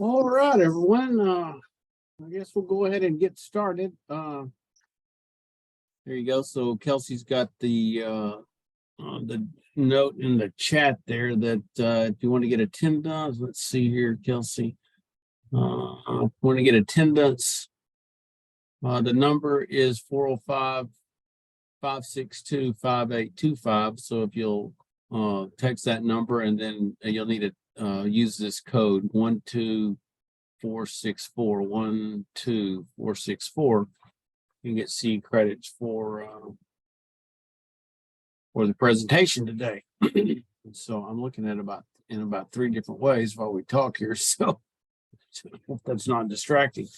All right, everyone. I guess we'll go ahead and get started. There you go. So Kelsey's got the note in the chat there that if you want to get attendance, let's see here, Kelsey. Want to get attendance? The number is 405-562-5825. So if you'll text that number, and then you'll need to use this code 12464 12464. You can get C credits for the presentation today. So I'm looking at about 3 different ways while we talk here. So I hope that's not distracting.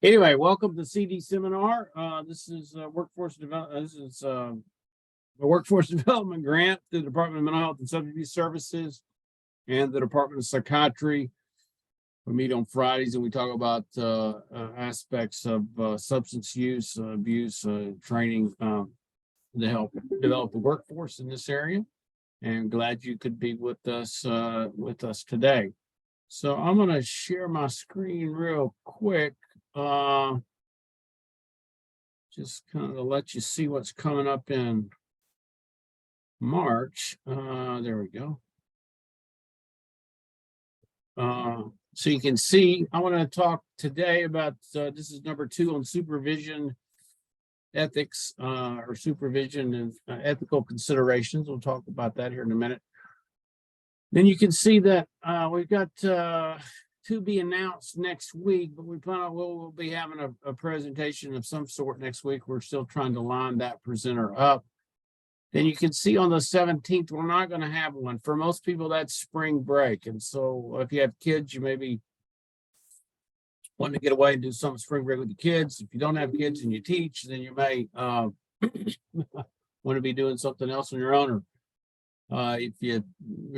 Anyway, welcome to CD seminar. This is workforce development. This is a workforce development grant through the Department of Mental Health and Substance Abuse Services and the Department of Psychiatry. We meet on Fridays and we talk about aspects of substance use, abuse, training to help develop the workforce in this area. And glad you could be with us today. So I'm going to share my screen real quick, just kind of let you see what's coming up in March. There we go. So you can see, I want to talk today about, this is number 2 on supervision ethics, or supervision and ethical considerations. We'll talk about that here in a minute. Then you can see that we've got to be announced next week, but we plan on we'll be having a presentation of some sort next week. We're still trying to line that presenter up. Then you can see on the 17th, we're not going to have one. For most people, that's spring break. And so if you have kids, you may be wanting to get away and do some spring break with the kids. If you don't have kids and you teach, then you may want to be doing something else on your own. Or if you're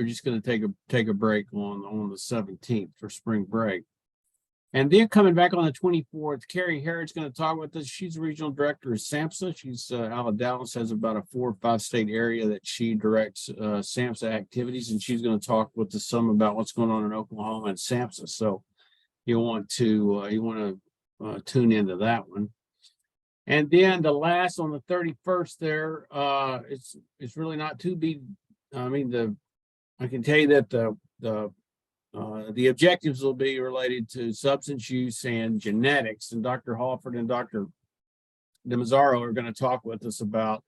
just going to take a break on the 17th for spring break. And then coming back on the 24th, Carrie Harrod's going to talk with us. She's the regional director of SAMHSA. She's out of Dallas, has about a 4 or 5 state area that she directs SAMHSA activities, and she's going to talk with us some about what's going on in Oklahoma and SAMHSA. So you want to tune into that one. And then the last on the 31st there, it's really not too big. I mean, I can tell you that the objectives will be related to substance use and genetics, and Dr. Hawford and Dr. DiMazzaro are going to talk with us about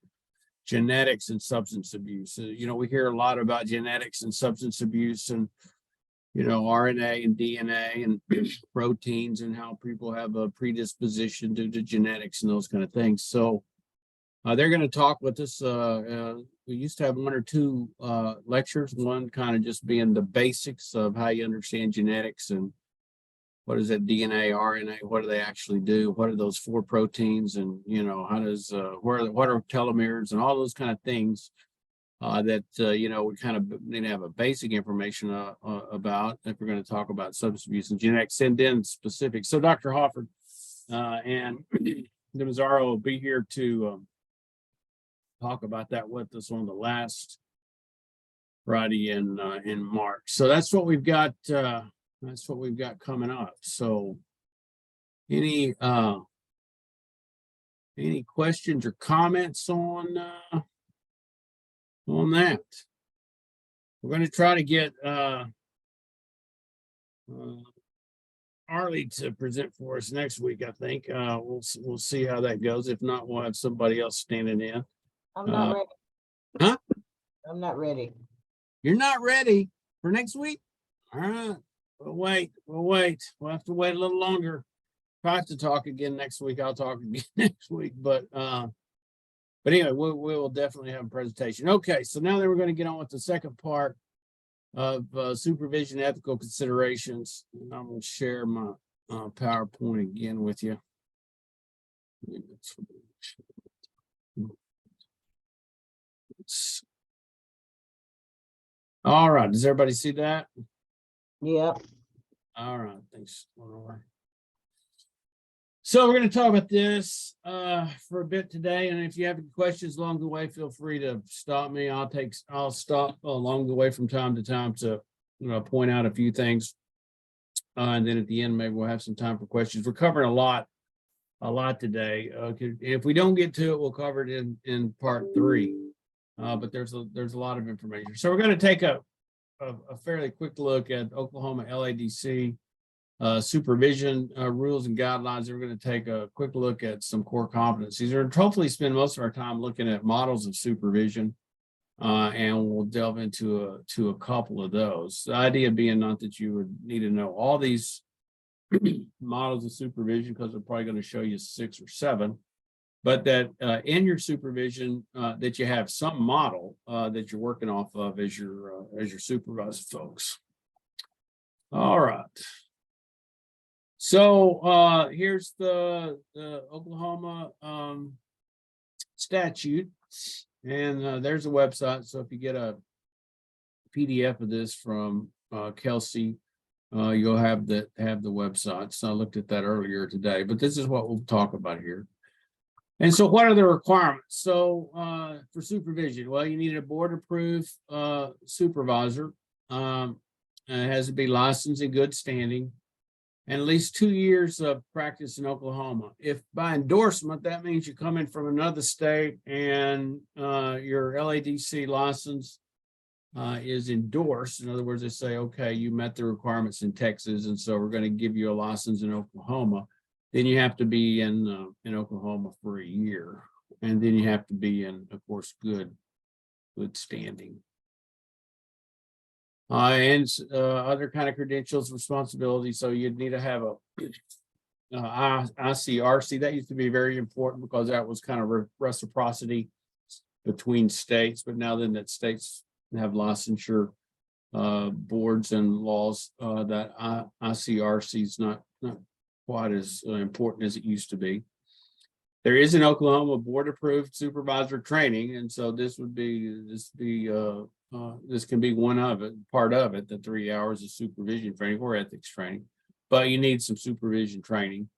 genetics and substance abuse. We hear a lot about genetics and substance abuse, and RNA and DNA and proteins, and how people have a predisposition due to genetics and those kind of things. So they're going to talk with us. We used to have 1 or 2 lectures, one kind of just being the basics of how you understand genetics and what is that DNA, RNA, what do they actually do? What are those 4 proteins? And, how does, what are telomeres and all those kind of things that, we kind of need to have a basic information about if we're going to talk about substance abuse and genetics, and then specific. So Dr. Hawford and DiMazzaro will be here to talk about that with us on the last Friday in March. So that's what we've got. That's what we've got coming up. So any questions or comments on that? We're going to try to get Arlie to present for us next week. I think we'll see how that goes. If not, we'll have somebody else standing in. I'm not ready. Huh? I'm not ready. You're not ready for next week? All right. We'll wait. We'll have to wait a little longer. If I have to talk again next week, I'll talk again next week. But anyway, we'll definitely have a presentation. Okay, so now that we're going to get on with the second part of supervision ethical considerations. And I'm going to share my PowerPoint again with you. All right, does everybody see that? Yep. All right, thanks. So we're going to talk about this for a bit today, and if you have any questions along the way, feel free to stop me. I'll stop along the way from time to time to point out a few things, and then at the end maybe we'll have some time for questions. We're covering a lot today. If we don't get to it, we'll cover it in part 3. But there's a lot of information. So we're going to take a fairly quick look at Oklahoma LADC supervision rules and guidelines. We're going to take a quick look at some core competencies. We're going to hopefully spend most of our time looking at models of supervision, and we'll delve into a couple of those. The idea being not that you would need to know all these models of supervision, because we're probably going to show you 6 or 7, but that in your supervision that you have some model that you're working off of as your supervisor folks. All right. So here's the Oklahoma statute, and there's a website. So if you get a PDF of this from Kelsey, you'll have the website. So I looked at that earlier today, but this is what we'll talk about here. And so what are the requirements? So for supervision, well, you need a board-approved supervisor. It has to be licensed in good standing, and at least 2 years of practice in Oklahoma. If by endorsement, that means you come in from another state and your LADC license is endorsed. In other words, they say, okay, you met the requirements in Texas, and so we're going to give you a license in Oklahoma. Then you have to be in Oklahoma for a year, and then you have to be in, of course, good standing. And other kind of credentials, responsibilities. So you'd need to have a ICRC. That used to be very important because that was kind of reciprocity between states. But now then that states have licensure boards and laws, that ICRC is not quite as important as it used to be. There is an Oklahoma board-approved supervisor training, and so this can be one of it, part of it, the 3 hours of supervision training or ethics training. But you need some supervision training,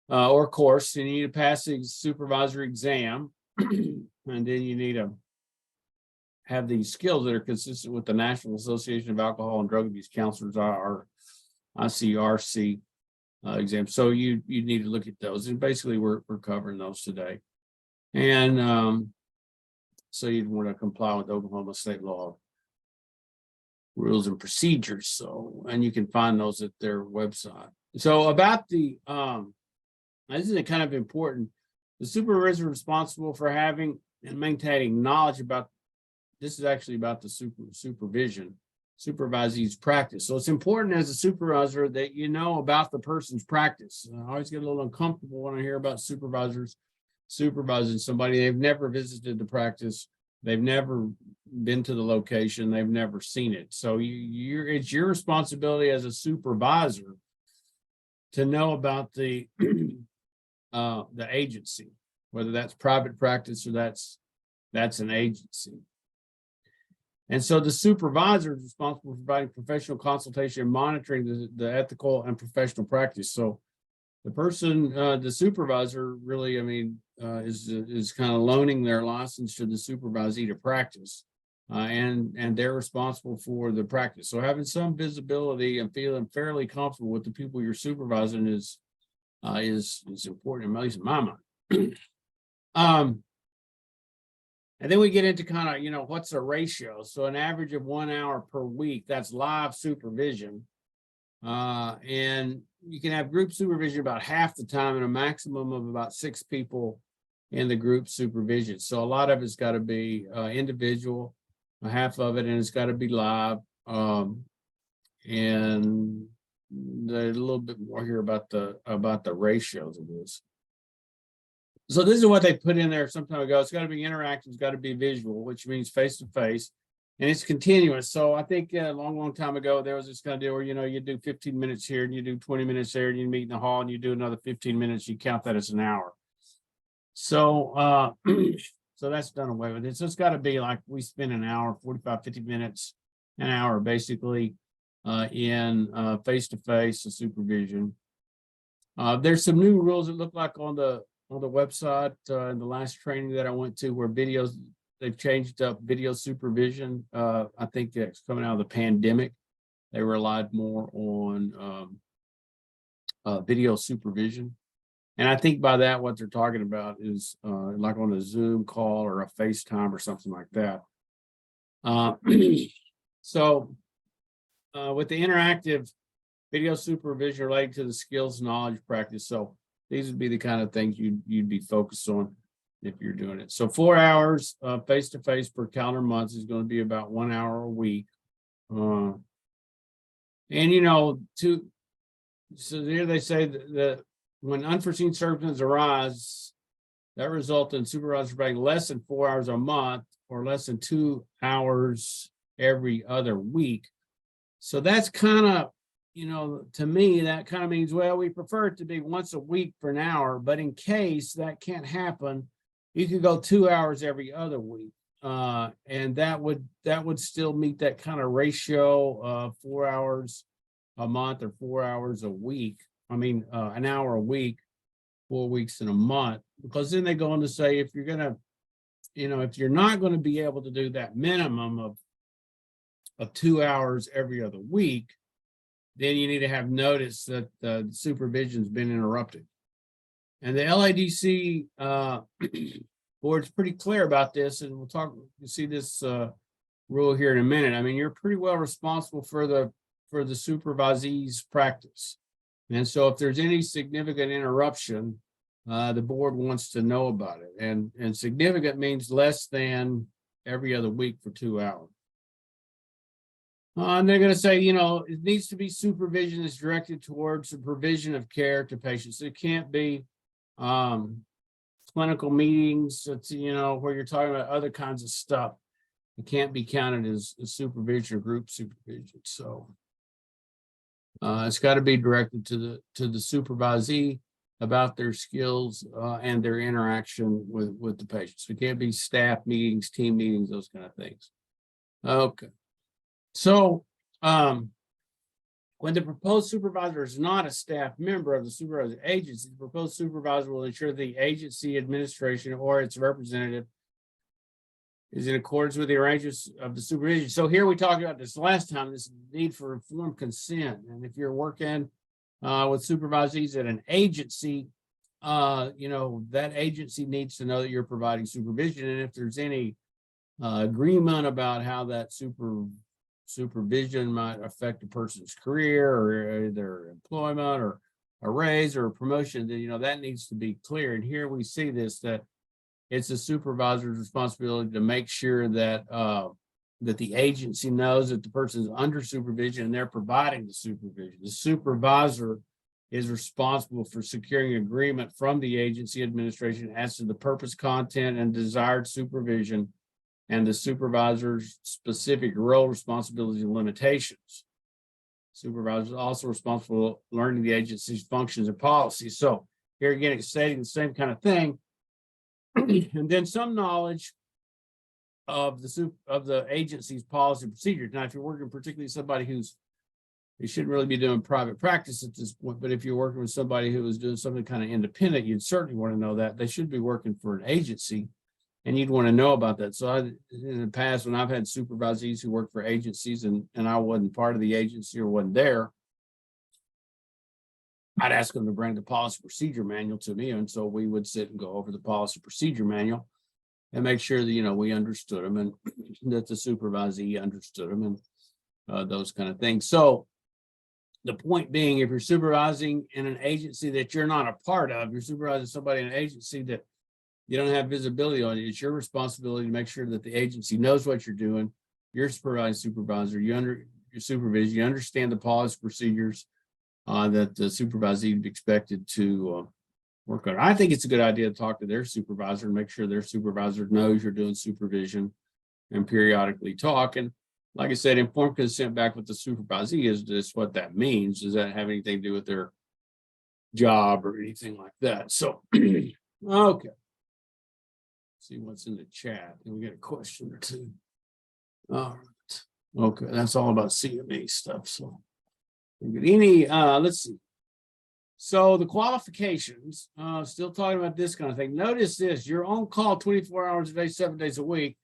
or course. You need to pass the supervisor exam, and then you need to have these skills that are consistent with the National Association of Alcohol and Drug Abuse Counselors, or ICRC exam. So you need to look at those, and basically we're covering those today. And so you'd want to comply with Oklahoma state law rules and procedures. So, and you can find those at their website. So about the this is kind of important. The supervisor responsible for having and maintaining knowledge about, this is actually about the supervision, supervisee's practice. So it's important as a supervisor that you know about the person's practice. I always get a little uncomfortable when I hear about supervisors supervising somebody. They've never visited the practice. They've never been to the location. They've never seen it. So it's your responsibility as a supervisor to know about the agency, whether that's private practice or that's an agency. And so the supervisor is responsible for providing professional consultation and monitoring the ethical and professional practice. So the person, the supervisor really, is kind of loaning their license to the supervisee to practice, and they're responsible for the practice. So having some visibility and feeling fairly comfortable with the people you're supervising is important, at least in my mind. And then we get into kind of, what's the ratio? So an average of 1 hour per week, that's live supervision. And you can have group supervision about half the time and a maximum of about 6 people in the group supervision. So a lot of it's got to be individual, half of it, and it's got to be live. And there's a little bit more here about the ratios of this. So this is what they put in there some time ago. It's got to be interactive, it's got to be visual, which means face to face, and it's continuous. So I think a long time ago there was this kind of deal where you do 15 minutes here and you do 20 minutes there, and you meet in the hall and you do another 15 minutes. You count that as an hour. So so that's done away with it. So it's got to be like we spend an hour, 45, 50 minutes, an hour basically in face-to-face supervision. There's some new rules that look like on the website in the last training that I went to, where they've changed up video supervision. I think that's coming out of the pandemic. They relied more on video supervision. And I think by that, what they're talking about is like on a Zoom call or a FaceTime or something like that. So with the interactive video supervision related to the skills, knowledge, practice. So these would be the kind of things you'd be focused on if you're doing it. So 4 hours face-to-face per calendar month is going to be about 1 hour a week. And so here they say that when unforeseen circumstances arise that result in supervisors providing less than 4 hours a month or less than 2 hours every other week. So that's kind of, to me, that kind of means, well, we prefer it to be once a week for an hour, but in case that can't happen, you could go 2 hours every other week. And that would still meet that kind of ratio of 4 hours a month or 4 hours a week. I mean, an hour a week, 4 weeks in a month, because then they go on to say, if you're going to, if you're not going to be able to do that minimum of 2 hours every other week, then you need to have notice that the supervision's been interrupted. And the LADC board's pretty clear about this, and you'll see this rule here in a minute. I mean, you're pretty well responsible for the supervisee's practice. And so if there's any significant interruption, the board wants to know about it. And significant means less than every other week for 2 hours. And they're going to say, it needs to be supervision that's directed towards the provision of care to patients. It can't be clinical meetings, that's, where you're talking about other kinds of stuff. It can't be counted as supervision or group supervision. So it's got to be directed to the supervisee about their skills and their interaction with the patients. So it can't be staff meetings, team meetings, those kind of things. Okay. So when the proposed supervisor is not a staff member of the supervisor agency, the proposed supervisor will ensure the agency administration or its representative is in accordance with the arrangements of the supervision. So here we talked about this last time, this need for informed consent. And if you're working with supervisees at an agency, that agency needs to know that you're providing supervision. And if there's any agreement about how that supervision might affect a person's career or their employment or a raise or a promotion, then that needs to be clear. And here we see this, that it's the supervisor's responsibility to make sure that that the agency knows that the person is under supervision and they're providing the supervision. The supervisor is responsible for securing agreement from the agency administration as to the purpose, content, and desired supervision, and the supervisor's specific role, responsibilities, and limitations. Supervisor is also responsible for learning the agency's functions and policies. So here again, it's stating the same kind of thing. And then some knowledge of the agency's policy and procedures. Now, if you're working particularly somebody you shouldn't really be doing private practice at this point, but if you're working with somebody who is doing something kind of independent, you'd certainly want to know that. They should be working for an agency, and you'd want to know about that. So in the past, when I've had supervisees who work for agencies and I wasn't part of the agency or wasn't there, I'd ask them to bring the policy procedure manual to me. And so we would sit and go over the policy procedure manual and make sure that, we understood them and that the supervisee understood them and those kind of things. So the point being, if you're supervising in an agency that you're not a part of, you're supervising somebody in an agency that you don't have visibility on, it's your responsibility to make sure that the agency knows what you're doing. You're supervising supervisor. your supervision. You understand the policy procedures that the supervisee would be expected to work on. I think it's a good idea to talk to their supervisor and make sure their supervisor knows you're doing supervision and periodically talk. And like I said, informed consent back with the supervisee is just what that means. Does that have anything to do with their job or anything like that? So, okay. See what's in the chat. And we got a question or two. All right. Okay, that's all about CME stuff. So, let's see. So the qualifications, still talking about this kind of thing. Notice this, you're on call 24 hours a day, 7 days a week.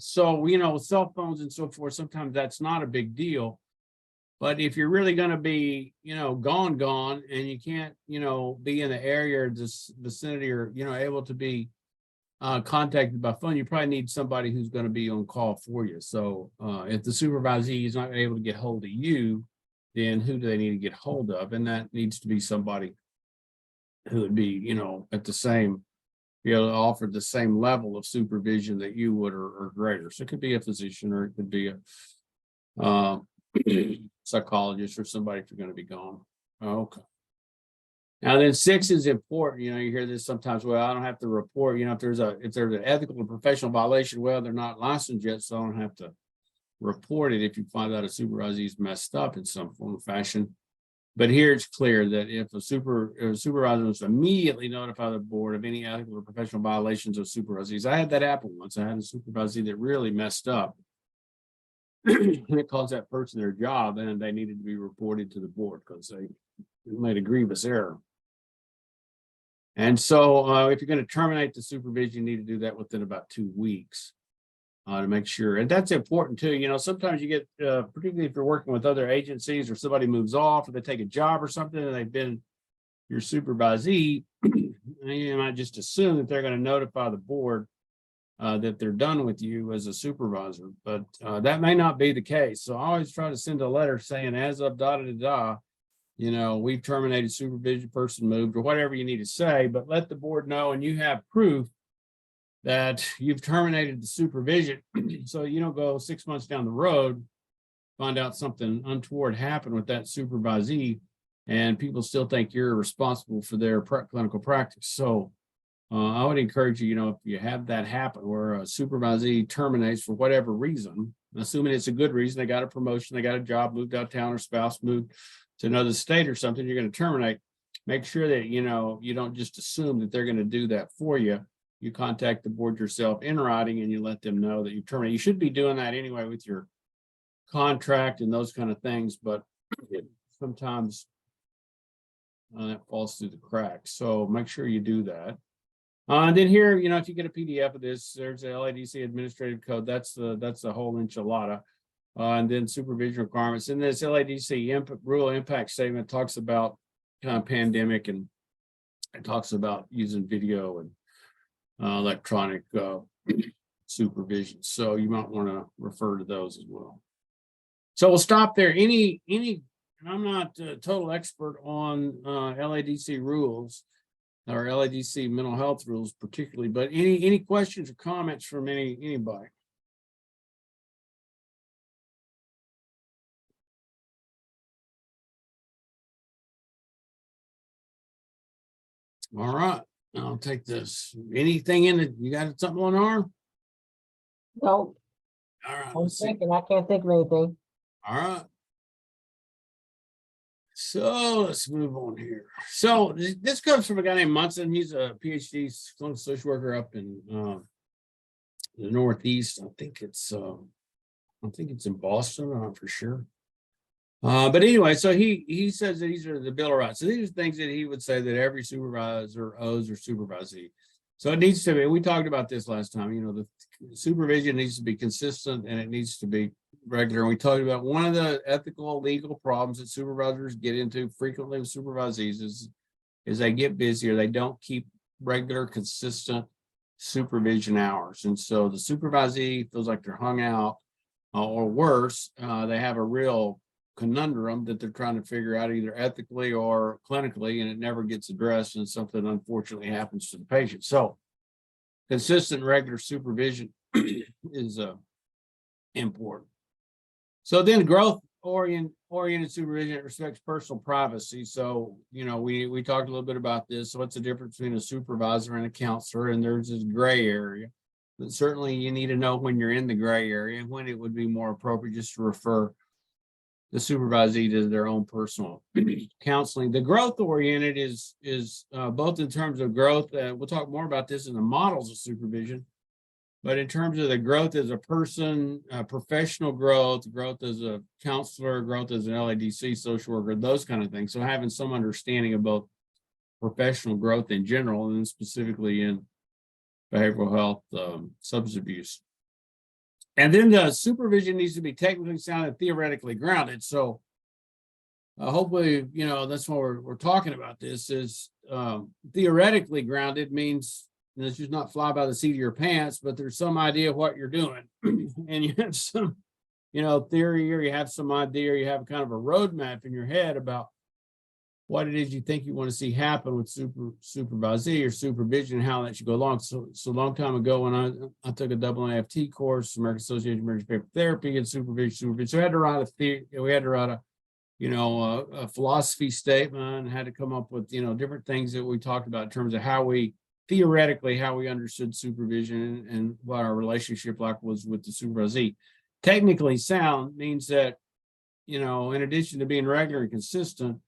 So, with cell phones and so forth, sometimes that's not a big deal. But if you're really going to be, gone, and you can't, be in the area or this vicinity or, able to be contacted by phone, you probably need somebody who's going to be on call for you. So if the supervisee is not able to get hold of you, then who do they need to get hold of? And that needs to be somebody who would be, at the same, be able to offer the same level of supervision that you would or greater. So it could be a physician, or it could be a psychologist, or somebody if you're going to be gone. Okay. Now then 6 is important. You hear this sometimes. Well, I don't have to report. If there's an ethical or professional violation, well, they're not licensed yet, so I don't have to report it if you find out a supervisee is messed up in some form or fashion. But here it's clear that if a supervisor was to immediately notify the board of any ethical or professional violations of supervisees. I had that happen once. I had a supervisee that really messed up. And it caused that person their job, and they needed to be reported to the board because they made a grievous error. And so if you're going to terminate the supervision, you need to do that within about 2 weeks to make sure. And that's important too. Sometimes you get, particularly if you're working with other agencies or somebody moves off or they take a job or something and they've been your supervisee, you might just assume that they're going to notify the board that they're done with you as a supervisor, but that may not be the case. So I always try to send a letter saying, as of we've terminated supervision, person moved, or whatever you need to say, but let the board know, and you have proof that you've terminated the supervision. So you don't go 6 months down the road, find out something untoward happened with that supervisee, and people still think you're responsible for their clinical practice. So I would encourage you, if you have that happen where a supervisee terminates for whatever reason, assuming it's a good reason, they got a promotion, they got a job, moved out of town, or spouse moved to another state or something, you're going to terminate. Make sure that, you don't just assume that they're going to do that for you. You contact the board yourself in writing and you let them know that you terminate. You should be doing that anyway with your contract and those kind of things, but sometimes that falls through the cracks. So make sure you do that. And then here, if you get a PDF of this, there's the LADC administrative code. That's the whole enchilada. And then supervision requirements. And this LADC rural impact statement talks about pandemic, and it talks about using video and electronic supervision. So you might want to refer to those as well. So we'll stop there. And I'm not a total expert on LADC rules or LADC mental health rules particularly, but any questions or comments from anybody? All right, I'll take this. Anything in it? You got something on arm? No. All right. I'm thinking. I can't think of anything. All right. So let's move on here. So this comes from a guy named Munson. He's a PhD clinical social worker up in the Northeast. I think it's in Boston. I'm not for sure. But anyway, so he says that these are the Bill of Rights. So these are things that he would say that every supervisor owes or supervisee. So it needs to be, we talked about this last time, the supervision needs to be consistent and it needs to be regular. And we talked about one of the ethical, legal problems that supervisors get into frequently with supervisees is they get busy or they don't keep regular, consistent supervision hours. And so the supervisee feels like they're hung out or worse, they have a real conundrum that they're trying to figure out either ethically or clinically, and it never gets addressed, and something unfortunately happens to the patient. So consistent regular supervision is important. So then oriented supervision respects personal privacy. So, we talked a little bit about this. So what's the difference between a supervisor and a counselor? And there's this gray area. But certainly you need to know when you're in the gray area and when it would be more appropriate just to refer the supervisee to their own personal counseling. The growth oriented is both in terms of growth. We'll talk more about this in the models of supervision. But in terms of the growth as a person, professional growth as a counselor, growth as an LADC social worker, those kind of things. So having some understanding of both professional growth in general and then specifically in behavioral health, substance abuse. And then the supervision needs to be technically sound and theoretically grounded. So hopefully, that's what we're talking about. This is theoretically grounded means it's just not fly by the seat of your pants, but there's some idea of what you're doing. And you have some, theory, or you have some idea, or you have kind of a roadmap in your head about what it is you think you want to see happen with supervisee or supervision and how that should go along. So a long time ago when I took a AAFT course, American Association of Emergency Behavioral Therapy and supervision. So we had to write a philosophy statement and had to come up with, different things that we talked about in terms of how we understood supervision and what our relationship like was with the supervisee. Technically sound means that, in addition to being regular and consistent,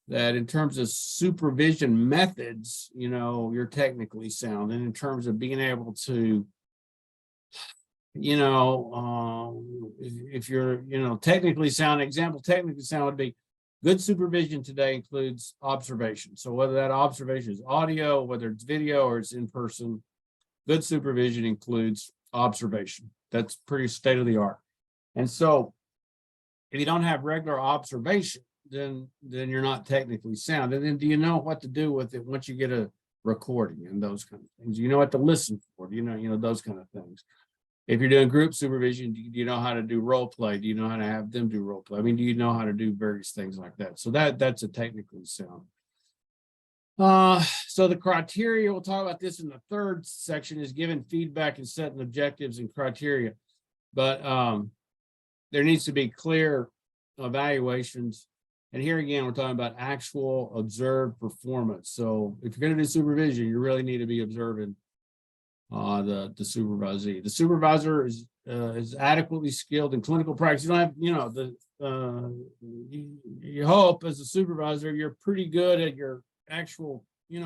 that in terms of supervision methods, you're technically sound. And in terms of being able to, if you're, technically sound, technically sound would be good supervision today includes observation. So whether that observation is audio, whether it's video or it's in person, good supervision includes observation. That's pretty state of the art. And so if you don't have regular observation, then you're not technically sound. And then do you know what to do with it once you get a recording and those kind of things? You know what to listen for, those kind of things. If you're doing group supervision, do you know how to do role play? Do you know how to have them do role play? I mean, do you know how to do various things like that? So that's a technically sound. So the criteria, we'll talk about this in the third section, is giving feedback and setting objectives and criteria. But there needs to be clear evaluations. And here again, we're talking about actual observed performance. So if you're going to do supervision, you really need to be observing the supervisee. The supervisor is adequately skilled in clinical practice. You don't have, you hope as a supervisor, you're pretty good at your actual,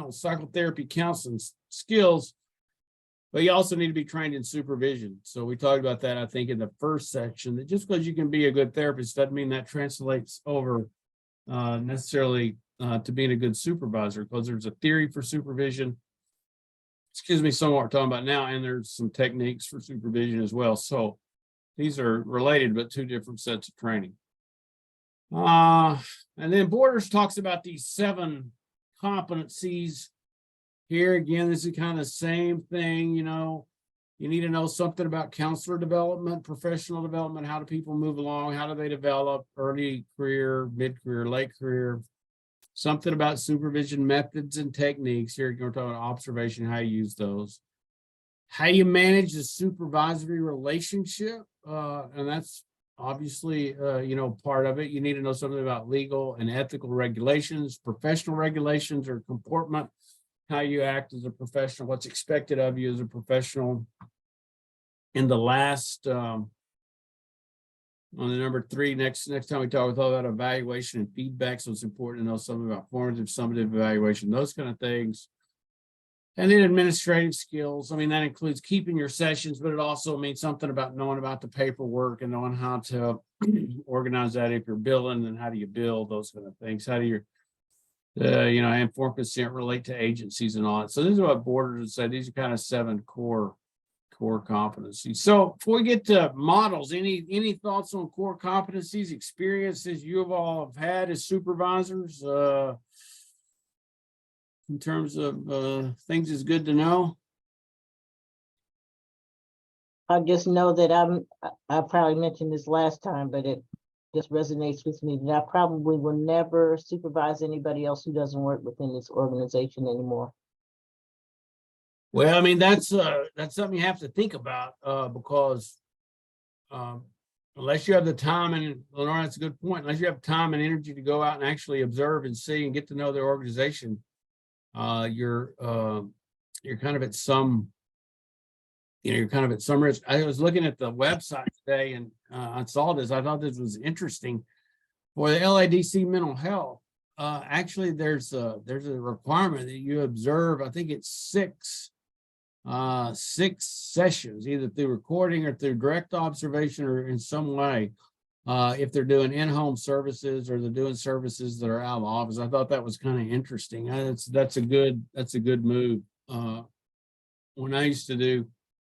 psychotherapy counseling skills, but you also need to be trained in supervision. So we talked about that, I think, in the first section, that just because you can be a good therapist doesn't mean that translates over necessarily to being a good supervisor, because there's a theory for supervision. Some of what we're talking about now, and there's some techniques for supervision as well. So these are related, but two different sets of training. And then Borders talks about these 7 competencies. Here again, this is kind of the same thing. You need to know something about counselor development, professional development. How do people move along? How do they develop early career, mid-career, late career? Something about supervision methods and techniques. Here we're talking about observation, how you use those. How you manage the supervisory relationship. And that's obviously, part of it. You need to know something about legal and ethical regulations, professional regulations or comportment, how you act as a professional, what's expected of you as a professional. In the last, on the number 3, next time we talk about evaluation and feedback. So it's important to know something about formative, summative evaluation, those kind of things. And then administrative skills. I mean, that includes keeping your sessions, but it also means something about knowing about the paperwork and knowing how to organize that if you're billing, and how do you bill, those kind of things. How do you, informed consent relate to agencies and all that. So this is what Borders would say. These are kind of 7 core competencies. So before we get to models, any thoughts on core competencies, experiences you have all have had as supervisors in terms of things is good to know? I just know that I probably mentioned this last time, but it just resonates with me that I probably will never supervise anybody else who doesn't work within this organization anymore. Well, I mean, that's something you have to think about because unless you have the time, and Lenore, that's a good point. Unless you have time and energy to go out and actually observe and see and get to know their organization, you're kind of at some, you're kind of at some risk. I was looking at the website today, and I saw this. I thought this was interesting for the LADC mental health. Actually, there's a requirement that you observe. I think it's six sessions, either through recording or through direct observation or in some way, if they're doing in-home services or they're doing services that are out of the office. I thought that was kind of interesting. That's a good move. When I used to do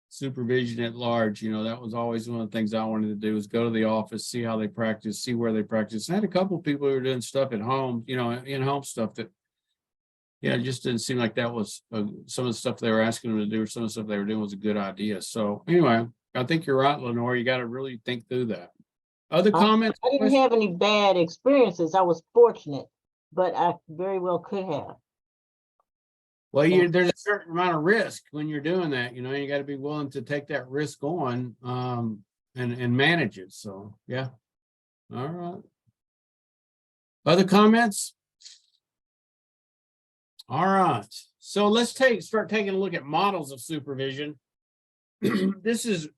supervision at large, that was always one of the things I wanted to do, was go to the office, see how they practice, see where they practice. I had a couple of people who were doing stuff at home, in-home stuff that, it just didn't seem like that was some of the stuff they were asking them to do, or some of the stuff they were doing was a good idea. So anyway, I think you're right, Lenore. You got to really think through that. Other comments? I didn't have any bad experiences. I was fortunate, but I very well could have. Well, there's a certain amount of risk when you're doing that. You got to be willing to take that risk on and manage it. So yeah. All right. Other comments? All right. So let's start taking a look at models of supervision. This is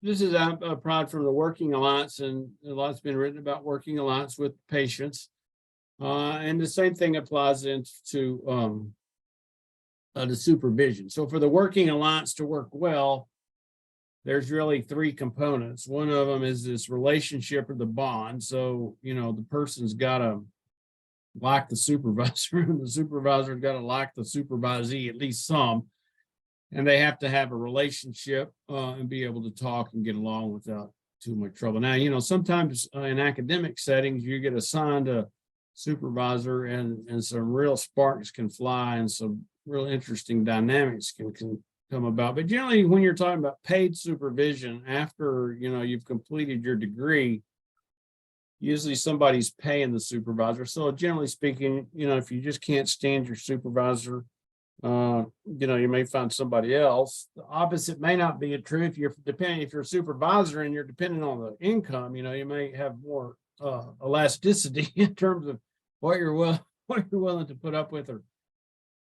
a prod from the Working Alliance, and a lot's been written about Working Alliance with patients. And the same thing applies into the supervision. So for the Working Alliance to work well, there's really three components. One of them is this relationship or the bond. So, the person's got to like the supervisor, and the supervisor's got to like the supervisee, at least some. And they have to have a relationship and be able to talk and get along without too much trouble. Now, sometimes in academic settings, you get assigned a supervisor and some real sparks can fly and some real interesting dynamics can come about. But generally, when you're talking about paid supervision, after, you've completed your degree, usually somebody's paying the supervisor. So generally speaking, if you just can't stand your supervisor, you may find somebody else. The opposite may not be true. If you're a supervisor and you're dependent on the income, you may have more elasticity in terms of what you're willing to put up with, or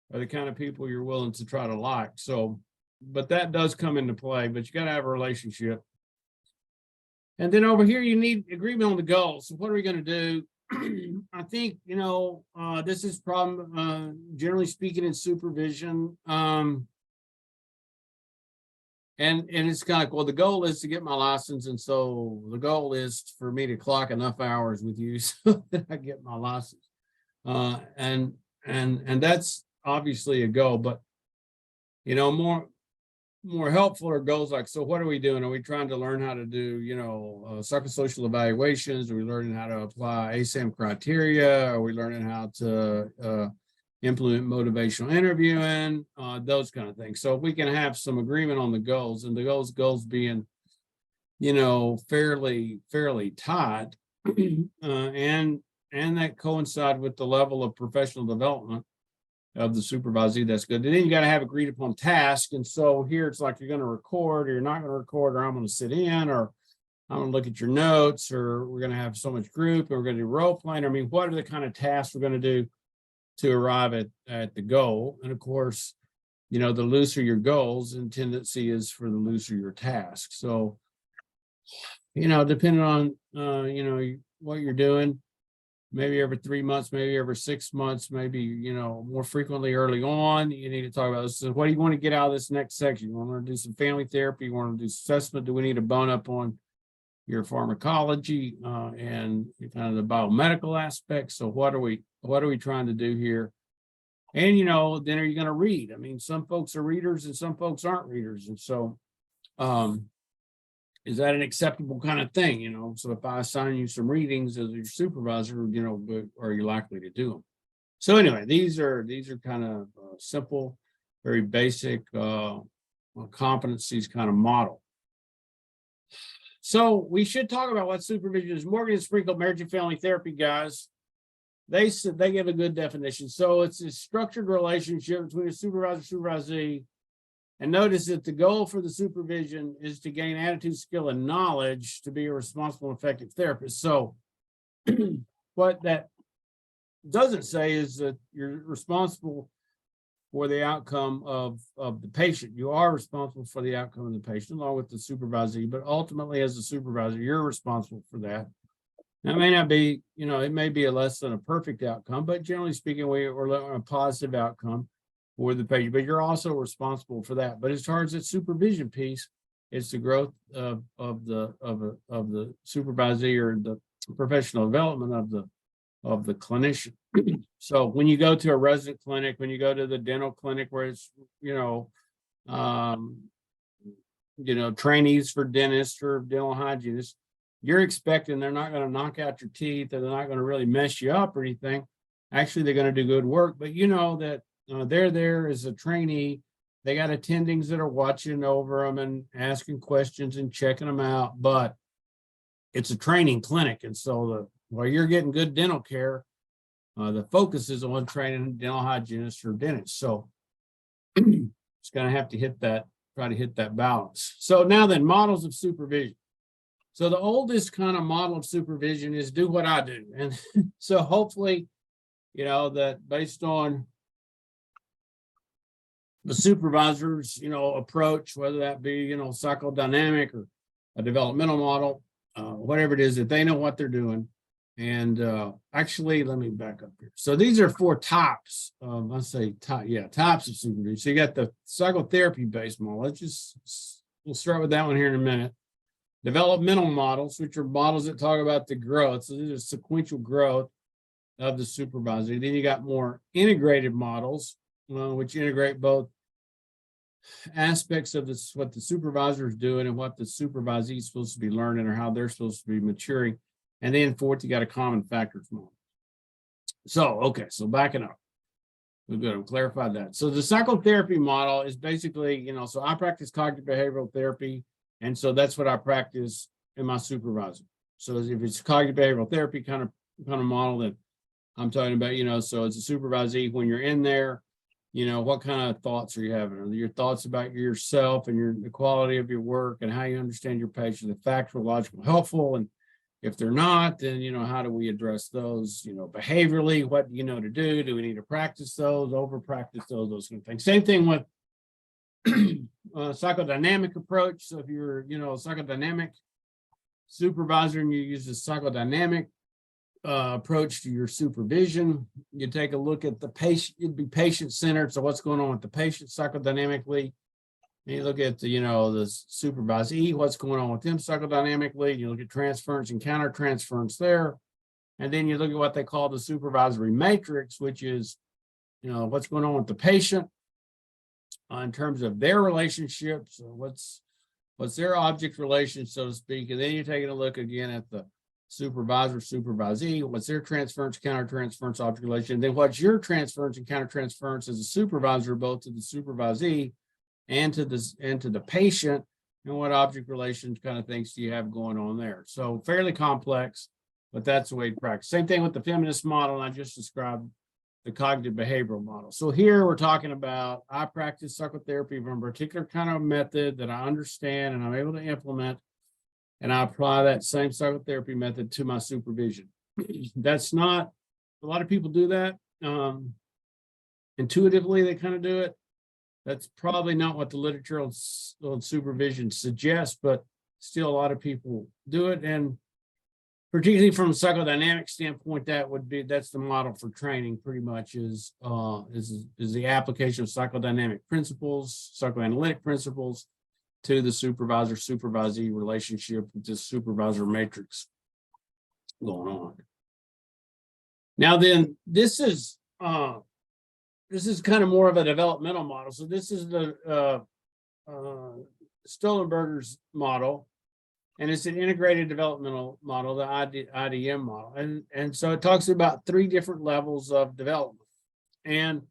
the kind of people you're willing to try to like. So, but that does come into play, but you got to have a relationship. And then over here, you need agreement on the goals. So what are we going to do? I think, this is problem, generally speaking, in supervision. And it's kind of, well, the goal is to get my license. And so the goal is for me to clock enough hours with you so that I get my license. And that's obviously a goal, but, more helpful are goals like, so what are we doing? Are we trying to learn how to do, psychosocial evaluations? Are we learning how to apply ASAM criteria? Are we learning how to implement motivational interviewing? Those kind of things. So if we can have some agreement on the goals, and the goals being, fairly tight, and that coincide with the level of professional development of the supervisee, that's good. And then you got to have agreed upon tasks. And so here it's like you're going to record, or you're not going to record, or I'm going to sit in, or I'm going to look at your notes, or we're going to have so much group, and we're going to do role playing. I mean, what are the kind of tasks we're going to do to arrive at the goal? And of course, the looser your goals, and tendency is for the looser your task. So, depending on, what you're doing, maybe every 3 months, maybe every 6 months, maybe, more frequently early on, you need to talk about this. So what do you want to get out of this next section? You want to do some family therapy? You want to do assessment? Do we need to bone up on your pharmacology and kind of the biomedical aspects? So what are we trying to do here? And, then are you going to read? I mean, some folks are readers and some folks aren't readers. And so, is that an acceptable kind of thing? So if I assign you some readings as your supervisor, but are you likely to do them? So anyway, these are kind of simple, very basic competencies kind of model. So we should talk about what supervision is. Morgan and Sprinkle Marriage and Family Therapy guys, they give a good definition. So it's a structured relationship between a supervisor and supervisee And notice that the goal for the supervision is to gain attitude, skill, and knowledge to be a responsible and effective therapist. So what that doesn't say is that you're responsible for the outcome of the patient. You are responsible for the outcome of the patient along with the supervisee, but ultimately as a supervisor, you're responsible for that. That may not be, it may be a less than a perfect outcome, but generally speaking, we're looking at a positive outcome for the patient, but you're also responsible for that. But as far as the supervision piece, it's the growth of the supervisee or the professional development of the clinician. So when you go to a resident clinic, when you go to the dental clinic where it's, trainees for dentists or dental hygienists, you're expecting they're not going to knock out your teeth or they're not going to really mess you up or anything. Actually, they're going to do good work, but that they're there as a trainee. They got attendings that are watching over them and asking questions and checking them out, but it's a training clinic. And so while you're getting good dental care, the focus is on training dental hygienists or dentists. So it's going to have to try to hit that balance. So now then, models of supervision. So the oldest kind of model of supervision is do what I do. And so hopefully, that based on the supervisor's, approach, whether that be, psychodynamic or a developmental model, whatever it is, that they know what they're doing. And actually, let me back up here. So these are 4 types. Types of supervision. So you got the psychotherapy-based model. We'll start with that one here in a minute. Developmental models, which are models that talk about the growth. So these are sequential growth of the supervisor. Then you got more integrated models, which integrate both aspects of this, what the supervisor is doing and what the supervisee is supposed to be learning or how they're supposed to be maturing. And then 4th, you got a common factors model. So backing up. We're going to clarify that. So the psychotherapy model is basically, so I practice cognitive behavioral therapy. And so that's what I practice in my supervisor. So if it's cognitive behavioral therapy kind of model that I'm talking about, so as a supervisee, when you're in there, what kind of thoughts are you having? Are your thoughts about yourself and the quality of your work and how you understand your patient, the factual, logical, helpful? And if they're not, then, how do we address those, behaviorally? What do you know to do? Do we need to practice those, over practice those kind of things? Same thing with psychodynamic approach. So if you're, a psychodynamic supervisor and you use a psychodynamic approach to your supervision, you take a look at the patient, it'd be patient-centered. So what's going on with the patient psychodynamically? And you look at the supervisee, what's going on with them psychodynamically. You look at transference and countertransference there. And then you look at what they call the supervisory matrix, which is, what's going on with the patient in terms of their relationships, what's their object relation, so to speak. And then you're taking a look again at the supervisor, supervisee, what's their transference, countertransference, object relation. And then what's your transference and countertransference as a supervisor, both to the supervisee and to the patient, and what object relations kind of things do you have going on there. So fairly complex, but that's the way to practice. Same thing with the feminist model, and I just described the cognitive behavioral model. So here we're talking about, I practice psychotherapy from a particular kind of method that I understand and I'm able to implement, and I apply that same psychotherapy method to my supervision. That's not, a lot of people do that. Intuitively, they kind of do it. That's probably not what the literature on supervision suggests, but still a lot of people do it. And particularly from a psychodynamic standpoint, that's the model for training pretty much is the application of psychodynamic principles, psychoanalytic principles to the supervisor-supervisee relationship with this supervisor matrix going on. Now then, this is kind of more of a developmental model. So this is the Stoltenberger's model, and it's an integrated developmental model, the IDM model. And so it talks about 3 different levels of development. And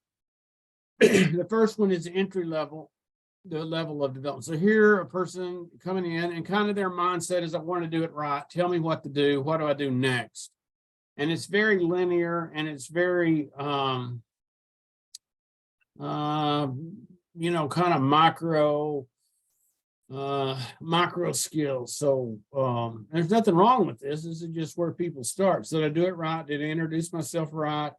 the first one is the entry level, the level of development. So here, a person coming in and kind of their mindset is, I want to do it right. Tell me what to do. What do I do next? And it's very linear, and it's very kind of macro skills. So there's nothing wrong with this. This is just where people start. So did I do it right? Did I introduce myself right?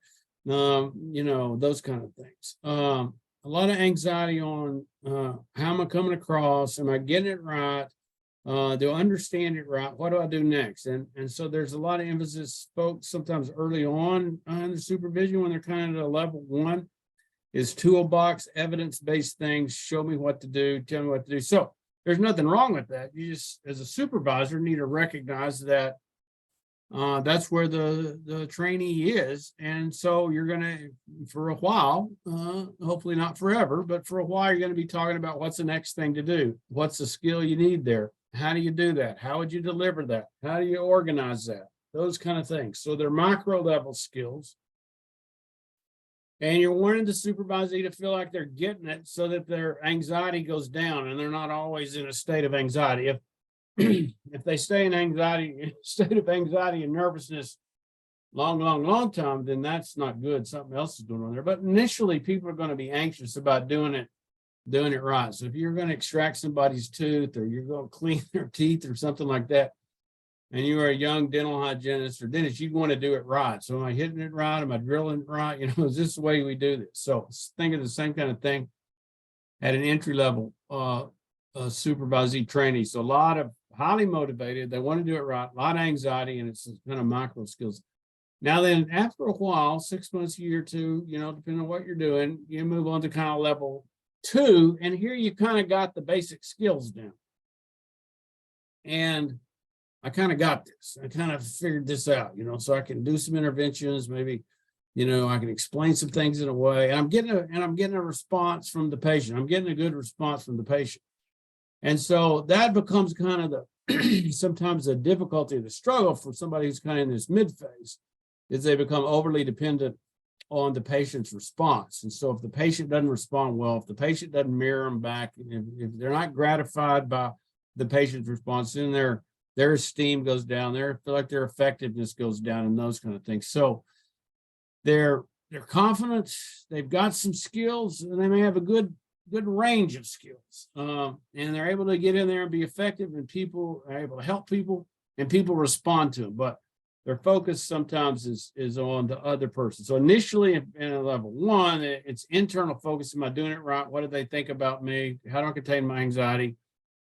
Those kind of things. A lot of anxiety on how am I coming across? Am I getting it right? Do I understand it right? What do I do next? And so there's a lot of emphasis, folks, sometimes early on in the supervision when they're kind of at level 1 is toolbox, evidence-based things. Show me what to do, tell me what to do. So there's nothing wrong with that. You just, as a supervisor, need to recognize that that's where the trainee is. And so you're going to, for a while, hopefully not forever, but for a while, you're going to be talking about what's the next thing to do. What's the skill you need there? How do you do that? How would you deliver that? How do you organize that? Those kind of things. So they're micro level skills. And you're wanting the supervisee to feel like they're getting it so that their anxiety goes down and they're not always in a state of anxiety. If they stay in state of anxiety and nervousness long time, then that's not good. Something else is going on there. But initially, people are going to be anxious about doing it right. So if you're going to extract somebody's tooth or you're going to clean their teeth or something like that, and you are a young dental hygienist or dentist, you want to do it right. So am I hitting it right? Am I drilling it right? Is this the way we do this? So think of the same kind of thing at an entry level supervisee trainee. So a lot of highly motivated, they want to do it right, a lot of anxiety, and it's kind of micro skills. Now then, after a while, 6 months, a year or two, depending on what you're doing, you move on to kind of level 2, and here you kind of got the basic skills down. And I kind of got this. I kind of figured this out, so I can do some interventions. Maybe, I can explain some things in a way. And I'm getting a response from the patient. I'm getting a good response from the patient. And so that becomes kind of the sometimes the difficulty, the struggle for somebody who's kind of in this mid phase, is they become overly dependent on the patient's response. And so if the patient doesn't respond well, if the patient doesn't mirror them back, if they're not gratified by the patient's response, then their esteem goes down, feel like their effectiveness goes down, and those kind of things. So they're confident, they've got some skills, and they may have a good range of skills. And they're able to get in there and be effective, and people are able to help people, and people respond to them. But their focus sometimes is on the other person. So initially in a level 1, it's internal focus. Am I doing it right? What do they think about me? How do I contain my anxiety?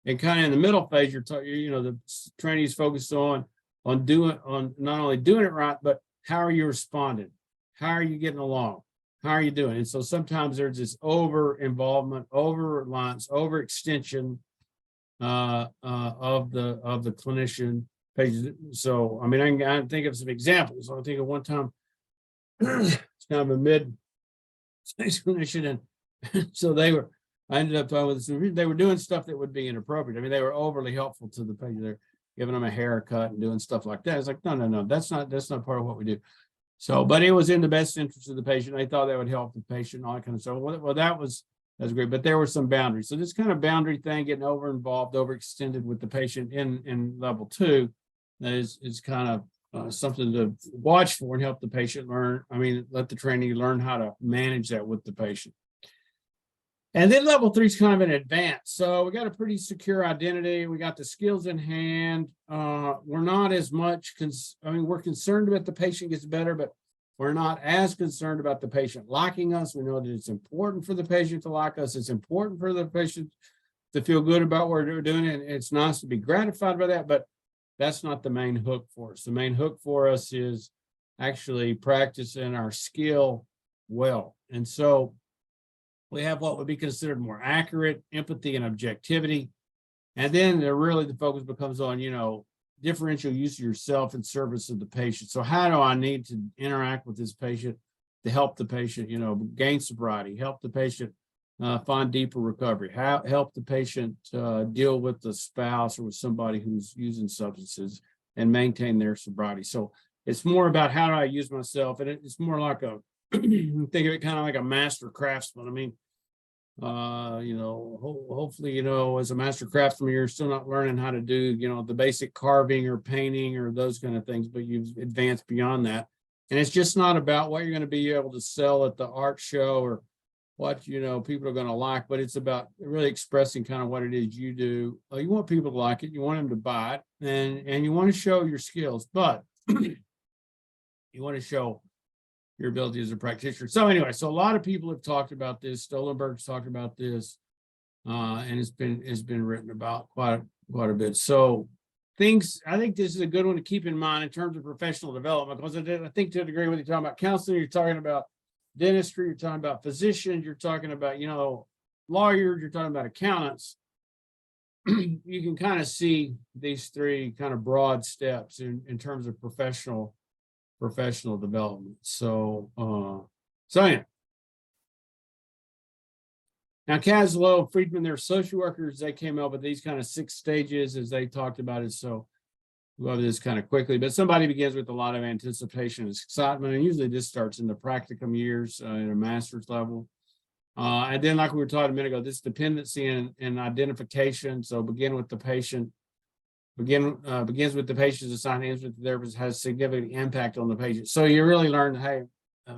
And kind of in the middle phase, the trainees focused on not only doing it right, but how are you responding? How are you getting along? How are you doing? And so sometimes there's this over involvement, over reliance, over extension of the clinician pages. So I mean, I can think of some examples. I think of one time it's kind of a mid-stage clinician, and so I ended up talking with them. They were doing stuff that would be inappropriate. I mean, they were overly helpful to the patient. They're giving them a haircut and doing stuff like that. It's like, no, that's not part of what we do. So, but it was in the best interest of the patient. They thought that would help the patient, all that kind of stuff. Well, that's great, but there were some boundaries. So this kind of boundary thing, getting over involved, overextended with the patient in level 2, is kind of something to watch for and help the patient learn. I mean, let the trainee learn how to manage that with the patient. And then level 3 is kind of an advanced. So we got a pretty secure identity. We got the skills in hand. We're not as much, we're concerned about the patient gets better, but we're not as concerned about the patient liking us. We know that it's important for the patient to like us. It's important for the patient to feel good about what we're doing. And it's nice to be gratified by that, but that's not the main hook for us. The main hook for us is actually practicing our skill well. And so we have what would be considered more accurate empathy and objectivity. And then the focus becomes on, differential use of yourself in service of the patient. So how do I need to interact with this patient to help the patient, gain sobriety, help the patient find deeper recovery, help the patient deal with the spouse or with somebody who's using substances and maintain their sobriety. So it's more about how do I use myself, and it's more like think of it kind of like a master craftsman. I mean, hopefully, as a master craftsman, you're still not learning how to do, the basic carving or painting or those kind of things, but you've advanced beyond that. And it's just not about what you're going to be able to sell at the art show or what, people are going to like, but it's about really expressing kind of what it is you do. You want people to like it, you want them to buy it, and you want to show your skills, but you want to show your ability as a practitioner. So anyway, so a lot of people have talked about this. Stolenberg's talked about this, and it's been written about quite a bit. So I think this is a good one to keep in mind in terms of professional development, because I think to a degree, when you're talking about counseling, you're talking about dentistry, you're talking about physicians, you're talking about, lawyers, you're talking about accountants. You can kind of see these three kind of broad steps in terms of professional development. So yeah. Now, Caslow, Friedman, they're social workers. They came up with these kind of 6 stages as they talked about it. So we'll go this kind of quickly, but somebody begins with a lot of anticipation and excitement. And usually this starts in the practicum years in a master's level. And then, like we were talking a minute ago, this dependency and identification. So begins with the patient, begins with the patient's assigned, ends with the therapist, has significant impact on the patient. So you really learn, hey,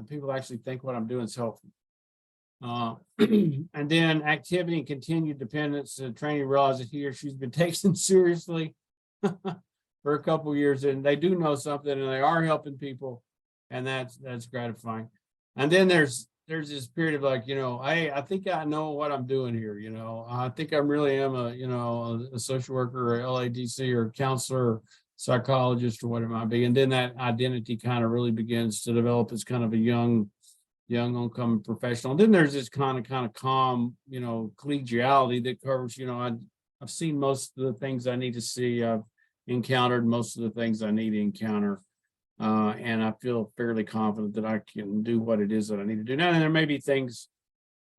people actually think what I'm doing is helpful. And then activity and continued dependence. The trainee realizes he or she's been taken seriously for a couple of years, and they do know something, and they are helping people, and that's gratifying. And then there's this period of like, hey, I think I know what I'm doing here. I think I really am a social worker or LADC or counselor or psychologist or what it might be. And then that identity kind of really begins to develop as kind of a young oncoming professional. And then there's this kind of calm, collegiality that covers, I've seen most of the things I need to see. I've encountered most of the things I need to encounter. And I feel fairly confident that I can do what it is that I need to do. Now, there may be things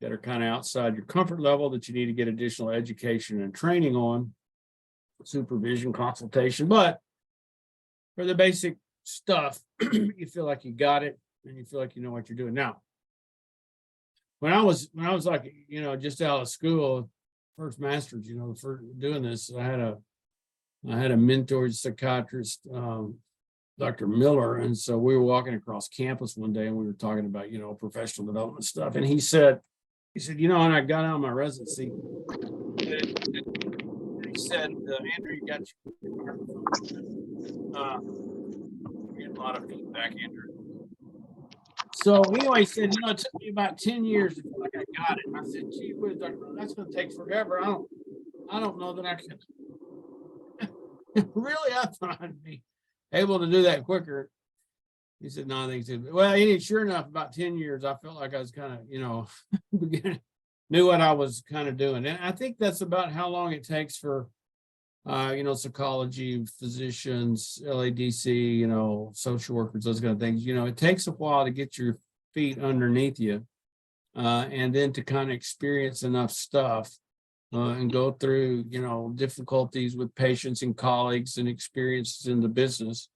that are kind of outside your comfort level that you need to get additional education and training on, supervision, consultation, but for the basic stuff, you feel like you got it and you feel like you know what you're doing. Now, when I was like, just out of school, first master's, for doing this, I had a mentor psychiatrist, Dr. Miller. And so we were walking across campus one day and we were talking about, professional development stuff. And he said, and I got out of my residency. And he said, Andrew, you got your microphone. Getting a lot of feedback, Andrew. So anyway, he said, it took me about 10 years to feel like I got it. And I said, gee whiz, Dr. Miller, that's going to take forever. I don't know that I can. Really, I thought I'd be able to do that quicker. He said, no, I think so. Well, sure enough, about 10 years, I felt like I was kind of, knew what I was kind of doing. And I think that's about how long it takes for, psychology, physicians, LADC, social workers, those kind of things. It takes a while to get your feet underneath you and then to kind of experience enough stuff and go through, difficulties with patients and colleagues and experiences in the business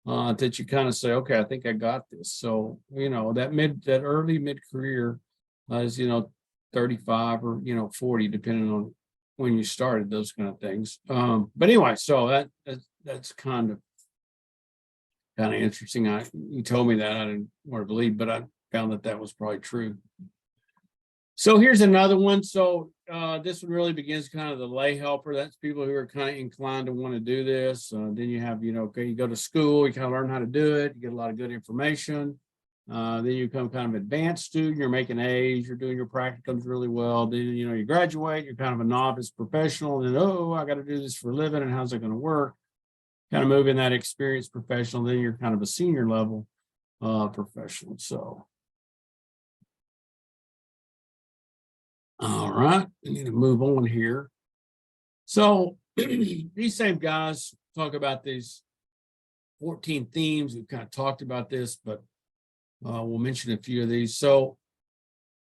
that you kind of say, okay, I think I got this. So, that early mid-career is, 35 or, 40, depending on when you started, those kind of things. But anyway, so that's kind of interesting. You told me that I didn't want to believe, but I found that was probably true. So here's another one. So this one really begins kind of the lay helper. That's people who are kind of inclined to want to do this. Then you have, okay, you go to school, you kind of learn how to do it. You get a lot of good information. Then you become kind of an advanced student. You're making A's. You're doing your practicums really well. Then, you graduate. You're kind of a novice professional. And then, I got to do this for a living. And how's it going to work? Kind of moving that experienced professional. Then you're kind of a senior level professional. So. All right, I need to move on here. So these same guys talk about these 14 themes. We've kind of talked about this, but we'll mention a few of these. So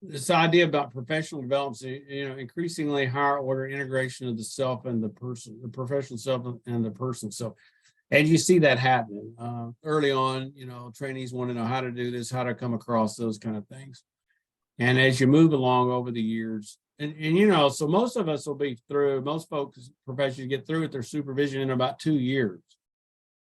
this idea about professional development, increasingly higher order integration of the self and the person, the professional self and the person self. And you see that happening early on. Trainees want to know how to do this, how to come across those kind of things. And as you move along over the years, and so most of us will be through, most folks, professionals get through with their supervision in about 2 years.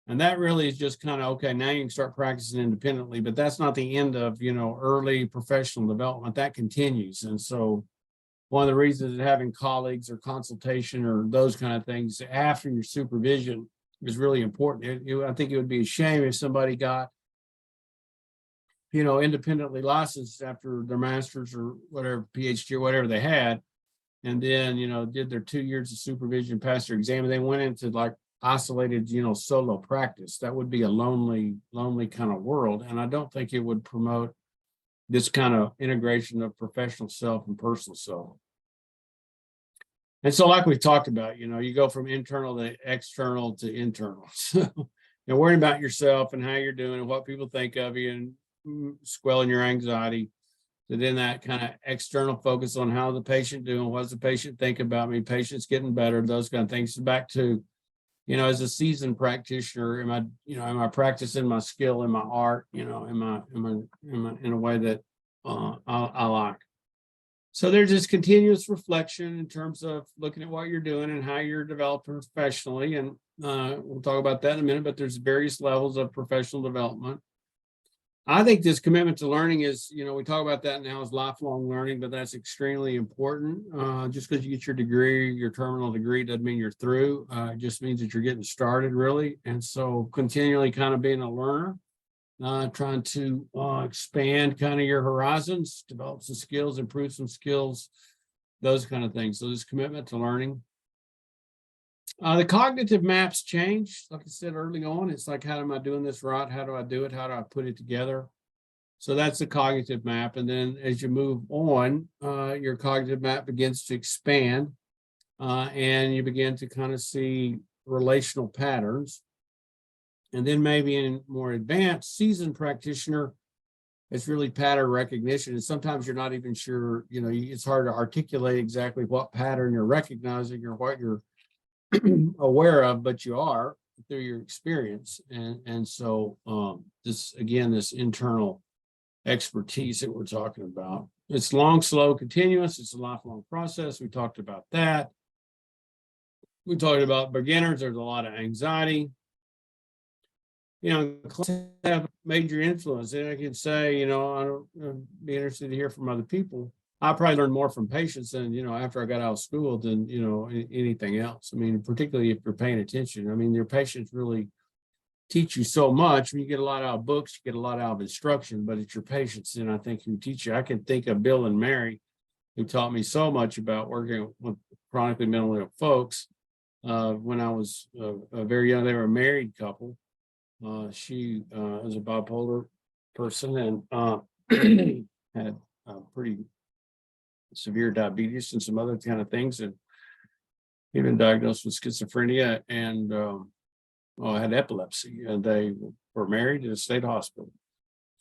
And that really is just kind of, okay, now you can start practicing independently, but that's not the end of, early professional development. That continues. And so one of the reasons that having colleagues or consultation or those kind of things after your supervision is really important. I think it would be a shame if somebody got, independently licensed after their master's or whatever, PhD or whatever they had, and then, did their 2 years of supervision, passed their exam, and they went into like isolated, solo practice. That would be a lonely kind of world. And I don't think it would promote this kind of integration of professional self and personal self. And so, like we talked about, you go from internal to external to internal. So, worrying about yourself and how you're doing and what people think of you and quelling your anxiety. So then that kind of external focus on how the patient doing, what does the patient think about me, patient's getting better, those kind of things. So back to, as a seasoned practitioner, am I practicing my skill in my art, am I in a way that I like. So there's this continuous reflection in terms of looking at what you're doing and how you're developing professionally. And we'll talk about that in a minute, but there's various levels of professional development. I think this commitment to learning is, we talk about that now as lifelong learning, but that's extremely important. Just because you get your degree, your terminal degree, doesn't mean you're through. It just means that you're getting started, really. And so continually kind of being a learner, trying to expand kind of your horizons, develop some skills, improve some skills, those kind of things. So this commitment to learning. The cognitive maps change. Like I said early on, it's like, how am I doing this right? How do I do it? How do I put it together? So that's the cognitive map. And then as you move on, your cognitive map begins to expand and you begin to kind of see relational patterns. And then maybe in more advanced seasoned practitioner, it's really pattern recognition. And sometimes you're not even sure, it's hard to articulate exactly what pattern you're recognizing or what you're aware of, but you are through your experience. And so this internal expertise that we're talking about. It's long, slow, continuous. It's a lifelong process. We talked about that. We talked about beginners. There's a lot of anxiety. Have major influence. And I can say, I'd be interested to hear from other people. I probably learned more from patients than, after I got out of school than, anything else. I mean, particularly if you're paying attention. I mean, your patients really teach you so much. You get a lot out of books, you get a lot out of instruction, but it's your patients, and I think, who teach you. I can think of Bill and Mary, who taught me so much about working with chronically mentally ill folks. When I was very young, they were a married couple. She was a bipolar person and had pretty severe diabetes and some other kind of things, and even diagnosed with schizophrenia and had epilepsy. And they were married in a state hospital.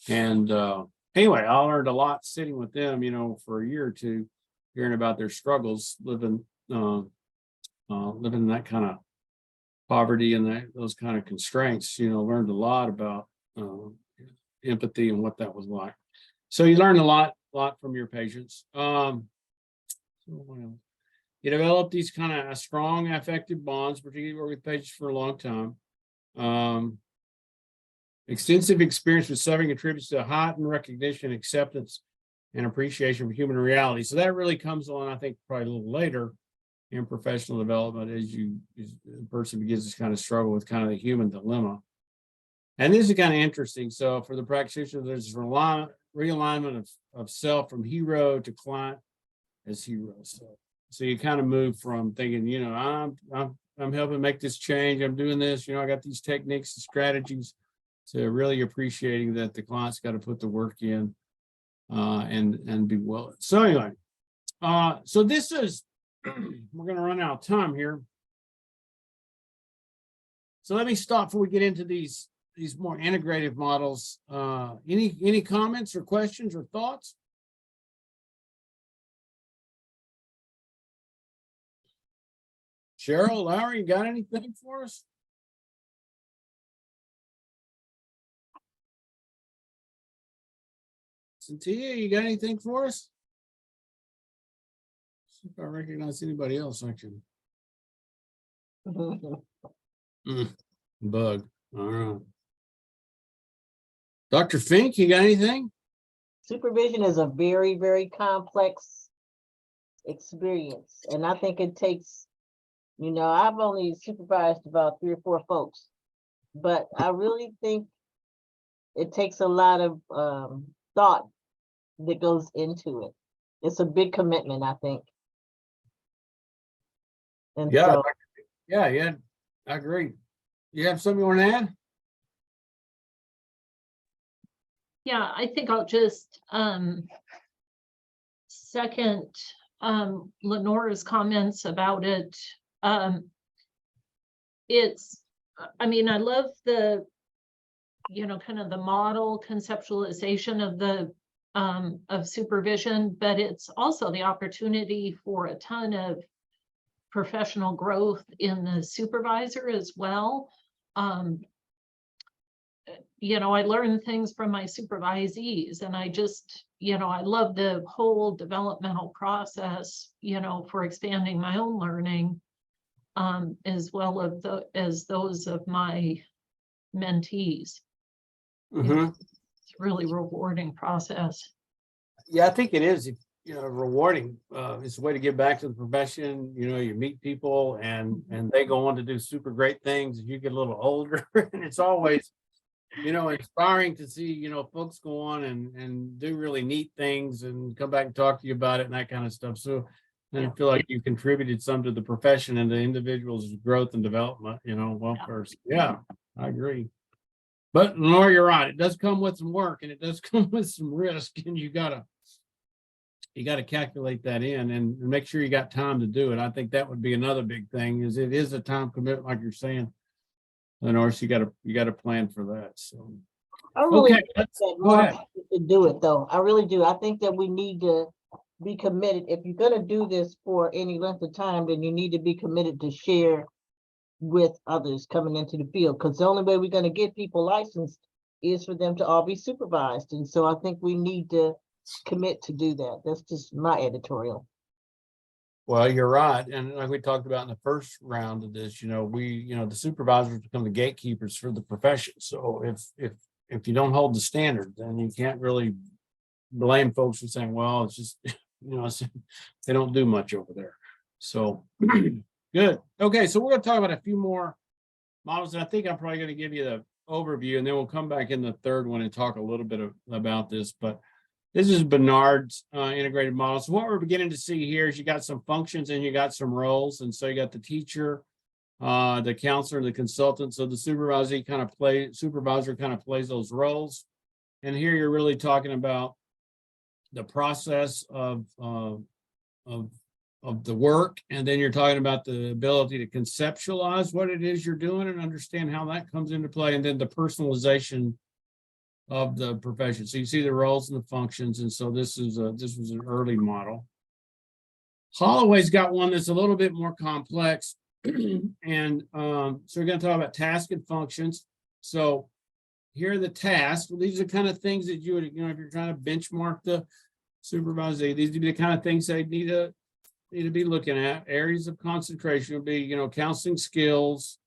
And anyway, I learned a lot sitting with them, for a year or two, hearing about their struggles, living in that kind of poverty and those kind of constraints. Learned a lot about empathy and what that was like. So you learn a lot from your patients. You develop these kind of strong affective bonds, particularly with patients for a long time. Extensive experience with suffering contributes to heightened recognition, acceptance, and appreciation for human reality. So that really comes on, I think, probably a little later in professional development as the person begins to kind of struggle with kind of the human dilemma. And this is kind of interesting. So for the practitioner, there's realignment of self from hero to client as hero. So you kind of move from thinking, I'm helping make this change. I'm doing this. I got these techniques and strategies, to really appreciating that the client's got to put the work in and be well. So anyway, so this is we're going to run out of time here. So let me stop before we get into these more integrative models. Any comments or questions or thoughts? Cheryl, Larry, you got anything for us? Cynthia, you got anything for us? See if I recognize anybody else, actually. Bug. All right. Dr. Fink, you got anything? Supervision is a very, very complex experience. And I think it takes, I've only supervised about 3 or 4 folks, but I really think it takes a lot of thought that goes into it. It's a big commitment, I think. And Yeah, so, yeah, I agree. You have something you want to add? Yeah, I think I'll just second Lenora's comments about it. I mean, I love the, kind of the model conceptualization of the of supervision, but it's also the opportunity for a ton of professional growth in the supervisor as well. I learn things from my supervisees, and I just, I love the whole developmental process, for expanding my own learning, as well as those of my mentees. Mm-hmm. It's a really rewarding process. Yeah, I think it is, rewarding. It's a way to give back to the profession. You meet people and they go on to do super great things as you get a little older. And it's always, inspiring to see, folks go on and do really neat things and come back and talk to you about it and that kind of stuff. So I feel like you contributed some to the profession and the individual's growth and development, welfare. Yeah, I agree. But Lenore, you're right. It does come with some work and it does come with some risk, and you gotta calculate that in and make sure you got time to do it. I think that would be another big thing. Is it is a time commitment, like you're saying, Lenore. So you got to plan for that. So I really okay, think that go more ahead. people should do it, though. I really do. I think that we need to be committed. If you're going to do this for any length of time, then you need to be committed to share with others coming into the field, because the only way we're going to get people licensed is for them to all be supervised. And so I think we need to commit to do that. That's just my editorial. Well, you're right. And like we talked about in the first round of this, the supervisors become the gatekeepers for the profession. So if you don't hold the standard, then you can't really blame folks for saying, well, it's just, they don't do much over there. So good. Okay. So we're going to talk about a few more models. And I think I'm probably going to give you the overview, and then we'll come back in the third one and talk a little bit about this. But this is Bernard's integrated model. So what we're beginning to see here is you got some functions and you got some roles. And so you got the teacher, the counselor, the consultant. So the supervisor kind of plays those roles. And here you're really talking about the process of the work. And then you're talking about the ability to conceptualize what it is you're doing and understand how that comes into play. And then the personalization of the profession. So you see the roles and the functions. And so this was an early model. Holloway's got one that's a little bit more complex. And so we're going to talk about tasks and functions. So here are the tasks. Well, these are the kind of things that you would, if you're trying to benchmark the supervisor, these would be the kind of things they need to be looking at. Areas of concentration would be, counseling skills.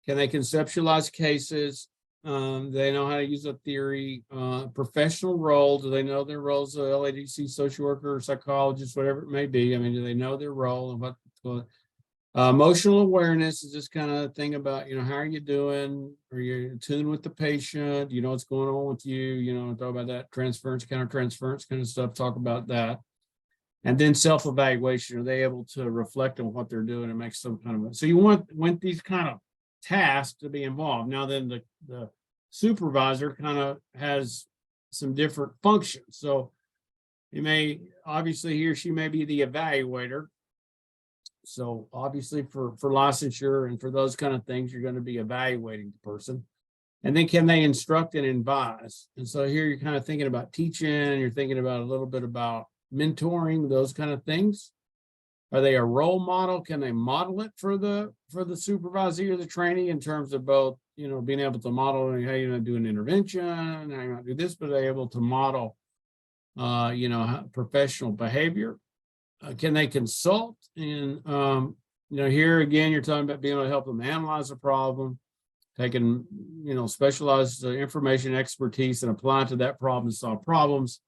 Can they conceptualize cases? They know how to use a theory, professional role. Do they know their roles? LADC, social worker, psychologist, whatever it may be. I mean, do they know their role and what's going on? Emotional awareness is this kind of thing about, how are you doing? Are you in tune with the patient? You know what's going on with you? Talk about that transference, countertransference kind of stuff. Talk about that. And then self-evaluation. Are they able to reflect on what they're doing and make some kind of, so you want these kind of tasks to be involved. Now then the supervisor kind of has some different functions. So obviously he or she may be the evaluator. So obviously for licensure and for those kind of things, you're going to be evaluating the person. And then can they instruct and advise? And so here you're kind of thinking about teaching, you're thinking about a little bit about mentoring, those kind of things. Are they a role model? Can they model it for the supervisor or the trainee in terms of both, being able to model how you're going to do an intervention, how you're going to do this, but are they able to model, professional behavior? Can they consult? And, here again, you're talking about being able to help them analyze a problem. taking, specialized information expertise and applying to that problem to solve problems.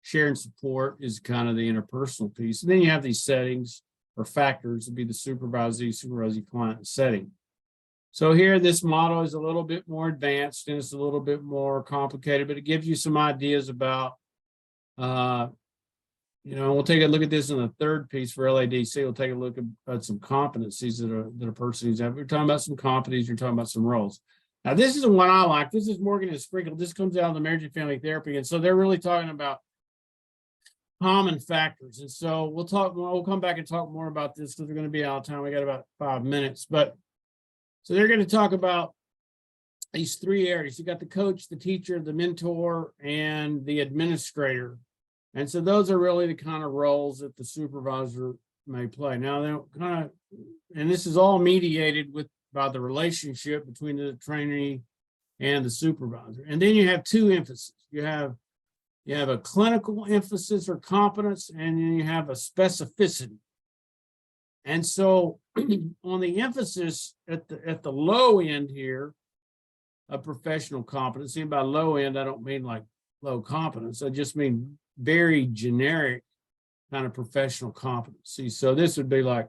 Sharing support is kind of the interpersonal piece. And then you have these settings or factors to be the supervisee client setting. So here, this model is a little bit more advanced and it's a little bit more complicated, but it gives you some ideas about, we'll take a look at this in the third piece for LADC. We'll take a look at some competencies that a person needs to have. We're talking about some competencies, you're talking about some roles. Now, this is the one I like. This is Morgan and Sprinkle. This comes out of the marriage and family therapy. And so they're really talking about common factors. And so we'll come back and talk more about this because we're going to be out of time. We got about 5 minutes, so they're going to talk about these 3 areas. You got the coach, the teacher, the mentor, and the administrator. And so those are really the kind of roles that the supervisor may play. Now, they're and this is all mediated by the relationship between the trainee and the supervisor. And then you have 2 emphases. You have a clinical emphasis or competence, and then you have a specificity. And so on the emphasis at the low end here of professional competency, and by low end, I don't mean like low competence. I just mean very generic kind of professional competency. So this would be like,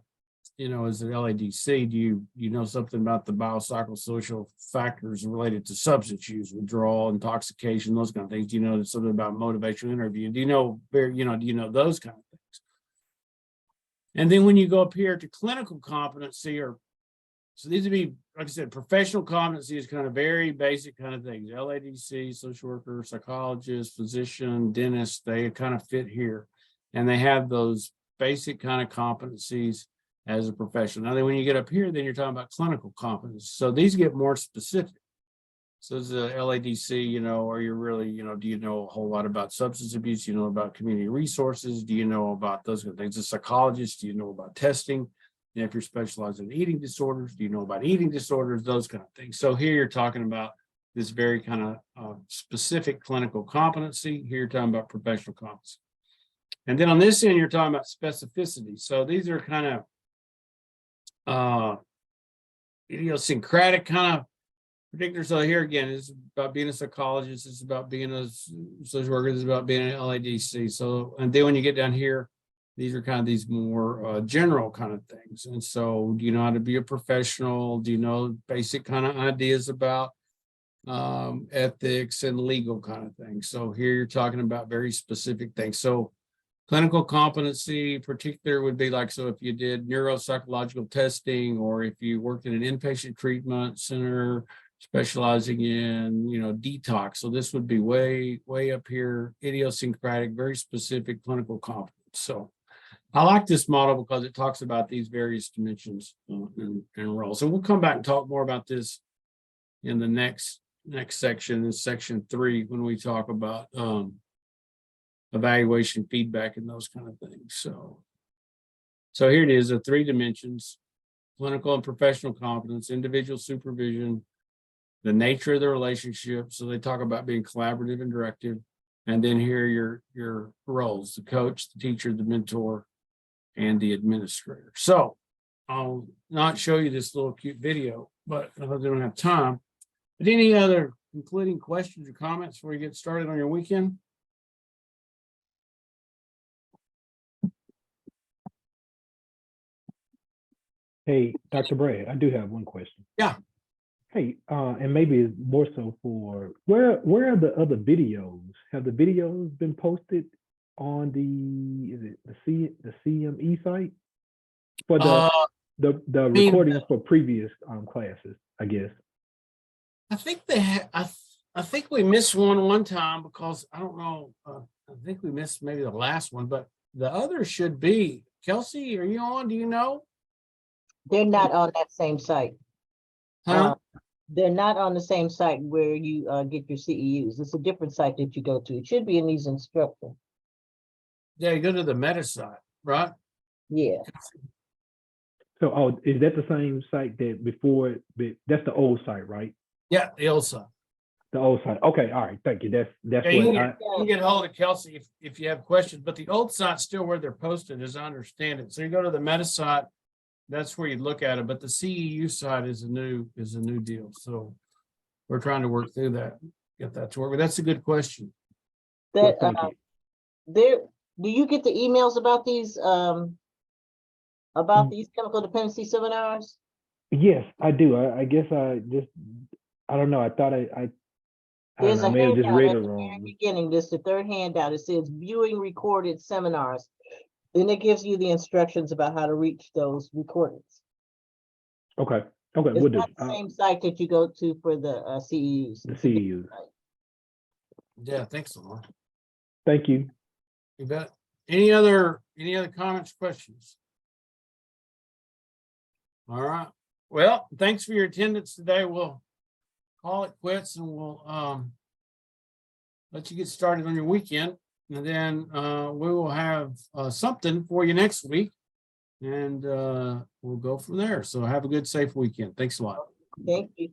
as an LADC, do you know something about the biopsychosocial factors related to substance use, withdrawal, intoxication, those kind of things? Do you know something about motivational interview? Do you know those kind of things? And then when you go up here to clinical competency, so these would be, like I said, professional competency is kind of very basic kind of things. LADC, social worker, psychologist, physician, dentist, they kind of fit here. And they have those basic kind of competencies as a professional. Now, then when you get up here, then you're talking about clinical competence. So these get more specific. So as a LADC, are you really, do you know a whole lot about substance abuse? Do you know about community resources? Do you know about those kind of things? A psychologist, do you know about testing? And if you're specialized in eating disorders, do you know about eating disorders? Those kind of things. So here you're talking about this very kind of specific clinical competency. Here you're talking about professional competency. And then on this end, you're talking about specificity. So these are kind of idiosyncratic kind of predictors. So here again, it's about being a psychologist, it's about being a social worker, it's about being an LADC. So, and then when you get down here, these are kind of these more general kind of things. And so, do you know how to be a professional? Do you know basic kind of ideas about ethics and legal kind of things? So here you're talking about very specific things. So clinical competency particular would be like, so if you did neuropsychological testing, or if you worked in an inpatient treatment center specializing in, detox. So this would be way, way up here, idiosyncratic, very specific clinical competence. So I like this model because it talks about these various dimensions and roles. And we'll come back and talk more about this in the next section, in section 3, when we talk about evaluation, feedback, and those kind of things. So here it is, the 3 dimensions: clinical and professional competence, individual supervision, the nature of the relationship. So they talk about being collaborative and directive. And then here are your roles: the coach, the teacher, the mentor, and the administrator. So I'll not show you this little cute video, but I don't have time. But any other concluding questions or comments before you get started on your weekend? Hey, Dr. Brad, I do have one question. Yeah. Hey, and maybe it's more so for where are the other videos? Have the videos been posted on the CME site for the recordings for previous classes? I guess. I think they have. I think we missed one time because I don't know. I think we missed maybe the last one, but the other should be. Kelsey, are you on? Do you know? They're not on that same site. Huh? They're not on the same site where you get your CEUs. It's a different site that you go to. It should be in these instructions. Yeah, you go to the meta site, right? Yeah. So, is that the same site that before? That's the old site, right? Yeah, the old site. The old site. Okay, all right. Thank you. That's Yeah, you can get hold of Kelsey if you have questions. But the old site's still where they're posted, as I understand it. So you go to the meta site. That's where you look at it, but the CEU side is a new deal. So we're trying to work through that, get that to work, but that's a good question. Well, That, thank you. there, do you get the emails about these, Mm. chemical dependency seminars? Yes, I do. I guess I don't know. I thought I don't There's know. I a may have just handout read at it the very wrong. beginning, this the third handout, it says viewing recorded seminars. Then it gives you the instructions about how to reach those recordings. Okay. Okay, It's we'll do. not the same site that you go to for the CEUs. The It's a different CEUs. site. Yeah, thanks, Laura. Thank you. You bet. Any other comments, questions? All right. Well, thanks for your attendance today. We'll call it quits and we'll let you get started on your weekend. And then we will have something for you next week. And we'll go from there. So have a good, safe weekend. Thanks a lot. Thank you.